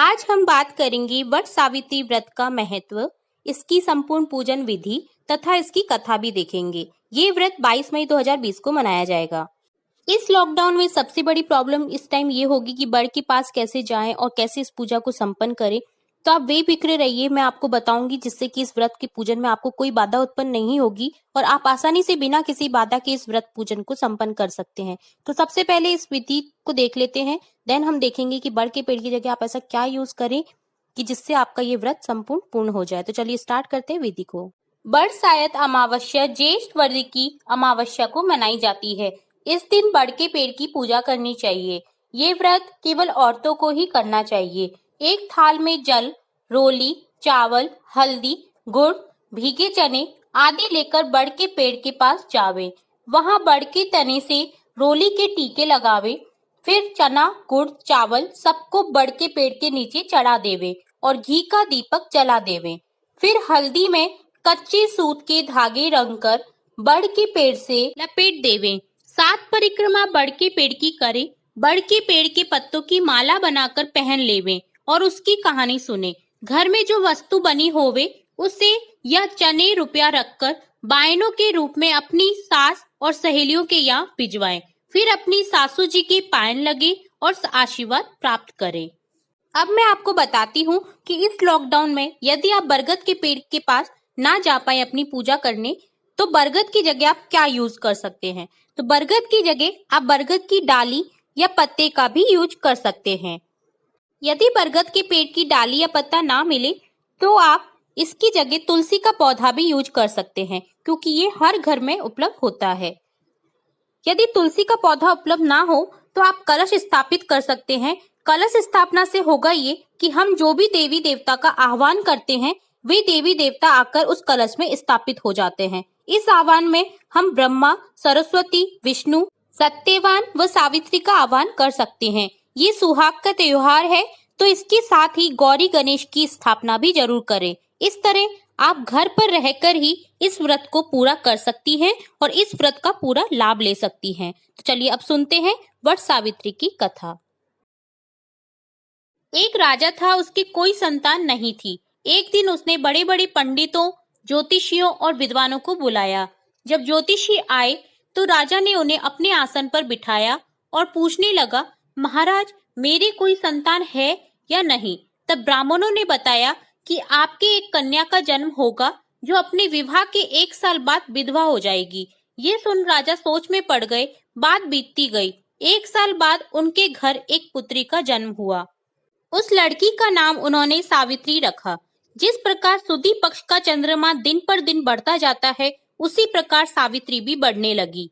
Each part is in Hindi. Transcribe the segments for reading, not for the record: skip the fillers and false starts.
आज हम बात करेंगे वट सावित्री व्रत का महत्व, इसकी संपूर्ण पूजन विधि तथा इसकी कथा भी देखेंगे। ये व्रत 22 मई 2020 को मनाया जाएगा। इस लॉकडाउन में सबसे बड़ी प्रॉब्लम इस टाइम ये होगी कि बड़ के पास कैसे जाएं और कैसे इस पूजा को संपन्न करें। तो आप बेफिक्रे रहिए, मैं आपको बताऊंगी जिससे कि इस व्रत के पूजन में आपको कोई बाधा उत्पन्न नहीं होगी और आप आसानी से बिना किसी बाधा के इस व्रत पूजन को संपन्न कर सकते हैं। तो सबसे पहले इस विधि को देख लेते हैं, देन हम देखेंगे कि बड़ के पेड़ की जगह आप ऐसा क्या यूज करें कि जिससे आपका ये व्रत संपूर्ण पूर्ण हो जाए। तो चलिए स्टार्ट करते हैं विधि को। बड़ सायत अमावस्या ज्येष्ठ वर्ष की अमावस्या को मनाई जाती है। इस दिन बड़ के पेड़ की पूजा करनी चाहिए। ये व्रत केवल औरतों को ही करना चाहिए। एक थाल में जल, रोली, चावल, हल्दी, गुड़, भीगे चने आदि लेकर बड़ के पेड़ के पास जावे। वहां बड़ के तने से रोली के टीके लगावे। फिर चना, गुड़, चावल सबको बड़ के पेड़ के नीचे चढ़ा देवे और घी का दीपक जला देवे। फिर हल्दी में कच्चे सूत के धागे रंगकर बड़ के पेड़ से लपेट देवे। 7 परिक्रमा बड़ के पेड़ की करे। बड़ के पेड़ के पत्तों की माला बनाकर पहन लेवे और उसकी कहानी सुने। घर में जो वस्तु बनी होवे उसे या चने रुपया रखकर बायनों के रूप में अपनी सास और सहेलियों के यहाँ भिजवाएं। फिर अपनी सासू जी के पायन लगे और आशीर्वाद प्राप्त करें। अब मैं आपको बताती हूँ कि इस लॉकडाउन में यदि आप बरगद के पेड़ के पास ना जा पाए अपनी पूजा करने, तो बरगद की जगह आप क्या यूज कर सकते हैं। तो बरगद की जगह आप बरगद की डाली या पत्ते का भी यूज कर सकते हैं। यदि बरगद के पेड़ की डाली या पत्ता ना मिले तो आप इसकी जगह तुलसी का पौधा भी यूज कर सकते हैं, क्योंकि ये हर घर में उपलब्ध होता है। यदि तुलसी का पौधा उपलब्ध ना हो तो आप कलश स्थापित कर सकते हैं। कलश स्थापना से होगा ये कि हम जो भी देवी देवता का आह्वान करते हैं वे देवी देवता आकर उस कलश में स्थापित हो जाते हैं। इस आह्वान में हम ब्रह्मा, सरस्वती, विष्णु, सत्यवान व सावित्री का आह्वान कर सकते हैं। ये सुहाग का त्योहार है तो इसके साथ ही गौरी गणेश की स्थापना भी जरूर करें। इस तरह आप घर पर रहकर ही इस व्रत को पूरा कर सकती हैं और इस व्रत का पूरा लाभ ले सकती हैं। तो चलिए अब सुनते हैं वट सावित्री की कथा। एक राजा था, उसकी कोई संतान नहीं थी। एक दिन उसने बड़े बड़े पंडितों, ज्योतिषियों और विद्वानों को बुलाया। जब ज्योतिषी आए तो राजा ने उन्हें अपने आसन पर बिठाया और पूछने लगा, महाराज मेरी कोई संतान है या नहीं। तब ब्राह्मणों ने बताया कि आपके एक कन्या का जन्म होगा जो अपने विवाह के 1 साल बाद विधवा हो जाएगी। ये सुन राजा सोच में पड़ गए। बात बीतती गई। 1 साल बाद उनके घर एक पुत्री का जन्म हुआ। उस लड़की का नाम उन्होंने सावित्री रखा। जिस प्रकार सुदी पक्ष का चंद्रमा दिन पर दिन बढ़ता जाता है, उसी प्रकार सावित्री भी बढ़ने लगी।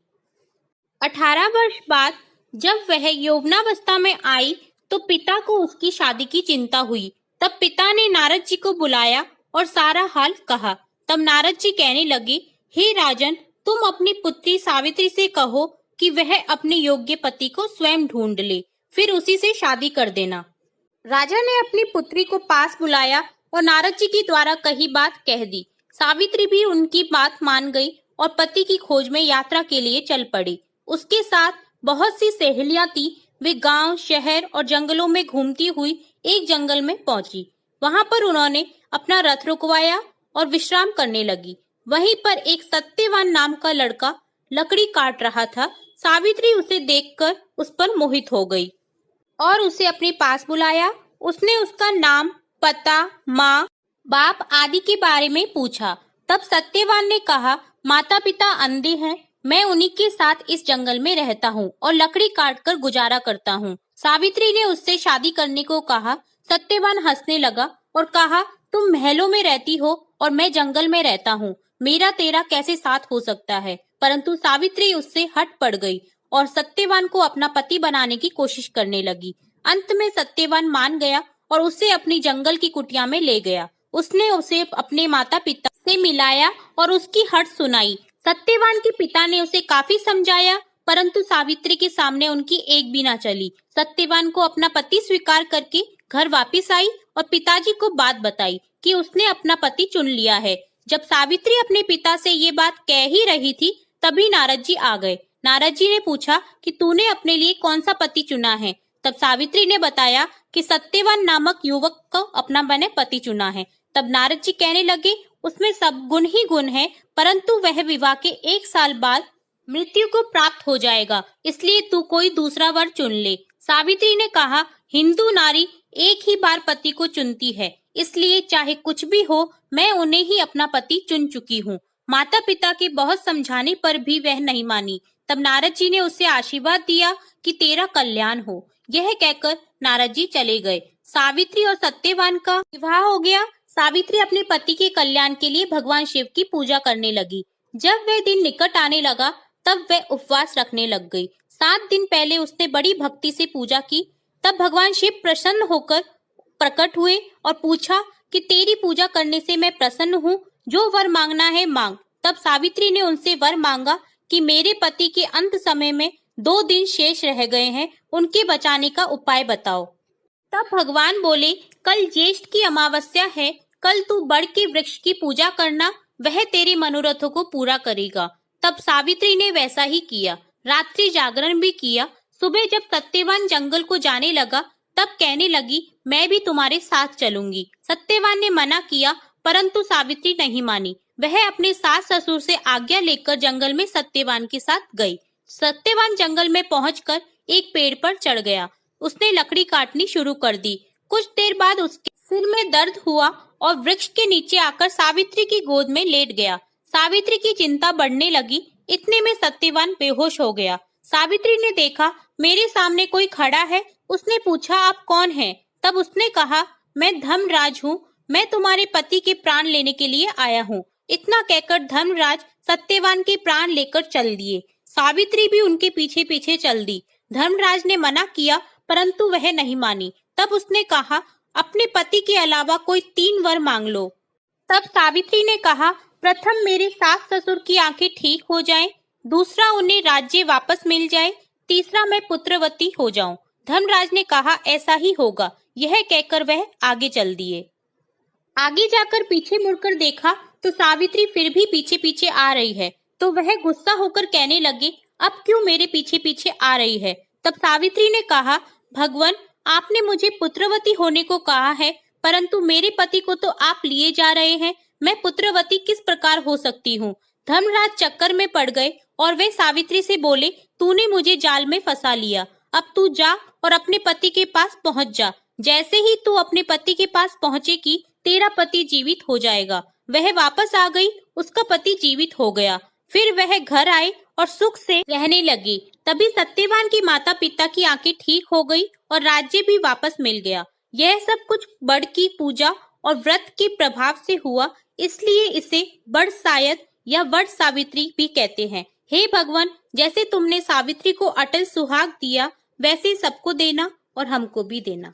18 वर्ष बाद जब वह यौवनावस्था में आई तो पिता को उसकी शादी की चिंता हुई। तब पिता ने नारद जी को बुलाया और सारा हाल कहा। तब नारद जी कहने लगे, हे राजन, तुम अपनी पुत्री सावित्री से कहो कि वह अपने योग्य पति को स्वयं ढूंढ ले, फिर उसी से शादी कर देना। राजा ने अपनी पुत्री को पास बुलाया और नारद जी के द्वारा कही बात कह दी। सावित्री भी उनकी बात मान गई और पति की खोज में यात्रा के लिए चल पड़ी। उसके साथ बहुत सी सहेलियां थी। वे गांव, शहर और जंगलों में घूमती हुई एक जंगल में पहुंची। वहां पर उन्होंने अपना रथ रुकवाया और विश्राम करने लगी। वहीं पर एक सत्यवान नाम का लड़का लकड़ी काट रहा था। सावित्री उसे देखकर उस पर मोहित हो गई और उसे अपने पास बुलाया। उसने उसका नाम, पता, माँ, बाप आदि के बारे में पूछा। तब सत्यवान ने कहा, माता पिता अंधे हैं, मैं उन्हीं के साथ इस जंगल में रहता हूँ और लकड़ी काट कर गुजारा करता हूँ। सावित्री ने उससे शादी करने को कहा। सत्यवान हंसने लगा और कहा, तुम महलों में रहती हो और मैं जंगल में रहता हूँ, मेरा तेरा कैसे साथ हो सकता है। परंतु सावित्री उससे हट पड़ गई और सत्यवान को अपना पति बनाने की कोशिश करने लगी। अंत में सत्यवान मान गया और उसे अपनी जंगल की कुटिया में ले गया। उसने उसे अपने माता पिता से मिलाया और उसकी हट सुनाई। सत्यवान के पिता ने उसे काफी समझाया, परंतु सावित्री के सामने उनकी एक भी ना चली। सत्यवान को अपना पति स्वीकार करके घर वापस आई और पिताजी को बात बताई कि उसने अपना पति चुन लिया है। जब सावित्री अपने पिता से ये बात कह ही रही थी, तभी नारद जी आ गए। नारद जी ने पूछा कि तूने अपने लिए कौन सा पति चुना है। तब सावित्री ने बताया कि सत्यवान नामक युवक को अपना मैंने पति चुना है। तब नारद जी कहने लगे, उसमें सब गुण ही गुण है, परंतु वह विवाह के 1 साल बाद मृत्यु को प्राप्त हो जाएगा, इसलिए तू कोई दूसरा वर चुन ले। सावित्री ने कहा, हिंदू नारी एक ही बार पति को चुनती है, इसलिए चाहे कुछ भी हो, मैं उन्हें ही अपना पति चुन चुकी हूँ। माता पिता के बहुत समझाने पर भी वह नहीं मानी। तब नारद जी ने उसे आशीर्वाद दिया कि तेरा कल्याण हो। यह कहकर नारद जी चले गए। सावित्री और सत्यवान का विवाह हो गया। सावित्री अपने पति के कल्याण के लिए भगवान शिव की पूजा करने लगी। जब वह दिन निकट आने लगा, तब वह उपवास रखने लग गई। 7 दिन पहले उसने बड़ी भक्ति से पूजा की। तब भगवान शिव प्रसन्न होकर प्रकट हुए और पूछा कि तेरी पूजा करने से मैं प्रसन्न हूँ, जो वर मांगना है मांग। तब सावित्री ने उनसे वर मांगा कि मेरे पति के अंत समय में 2 दिन शेष रह गए हैं, उनके बचाने का उपाय बताओ। तब भगवान बोले, कल ज्येष्ठ की अमावस्या है, कल तू बड़ के वृक्ष की पूजा करना, वह तेरे मनोरथों को पूरा करेगा। तब सावित्री ने वैसा ही किया। रात्रि जागरण भी किया। सुबह जब सत्यवान जंगल को जाने लगा, तब कहने लगी, मैं भी तुम्हारे साथ चलूंगी। सत्यवान ने मना किया, परंतु सावित्री नहीं मानी। वह अपने सास ससुर से आज्ञा लेकर जंगल में सत्यवान के साथ गई। सत्यवान जंगल में पहुंचकर एक पेड़ पर चढ़ गया। उसने लकड़ी काटनी शुरू कर दी। कुछ देर बाद उसके सिर में दर्द हुआ और वृक्ष के नीचे आकर सावित्री की गोद में लेट गया। सावित्री की चिंता बढ़ने लगी। इतने में सत्यवान बेहोश हो गया। सावित्री ने देखा, मेरे सामने कोई खड़ा है। उसने पूछा, आप कौन हैं? तब उसने कहा, मैं धर्मराज हूँ, मैं तुम्हारे पति के प्राण लेने के लिए आया हूँ। इतना कहकर धर्मराज सत्यवान के प्राण लेकर चल दिए। सावित्री भी उनके पीछे पीछे चल दी। धर्मराज ने मना किया, परंतु वह नहीं मानी। तब उसने कहा, अपने पति के अलावा कोई 3 वर मांग लो। तब सावित्री ने कहा, प्रथम मेरे सास ससुर की आंखें ठीक हो जाएं, दूसरा उन्हें राज्य वापस मिल जाए, तीसरा मैं पुत्रवती हो जाऊं। धर्मराज ने कहा, ऐसा ही होगा। यह कहकर वह आगे चल दिए। आगे जाकर पीछे मुड़कर देखा तो सावित्री फिर भी पीछे पीछे आ रही है। तो वह गुस्सा होकर कहने लगे, अब क्यों मेरे पीछे पीछे आ रही है? तब सावित्री ने कहा, भगवान, आपने मुझे पुत्रवती होने को कहा है, परंतु मेरे पति को तो आप लिए जा रहे हैं। मैं पुत्रवती किस प्रकार हो सकती हूँ? धर्मराज चक्कर में पड़ गए और वे सावित्री से बोले, तूने मुझे जाल में फंसा लिया। अब तू जा और अपने पति के पास पहुंच जा। जैसे ही तू अपने पति के पास पहुंचेगी, तेरा पति जीवित हो जाएगा। वह वापस आ गई। उसका पति जीवित हो गया। फिर वह घर आए और सुख से रहने लगी। तभी सत्यवान की माता पिता की आंखें ठीक हो गई और राज्य भी वापस मिल गया। यह सब कुछ बड़ की पूजा और व्रत के प्रभाव से हुआ, इसलिए इसे बड़ सायद या वट सावित्री भी कहते हैं। हे भगवान, जैसे तुमने सावित्री को अटल सुहाग दिया, वैसे सबको देना और हमको भी देना।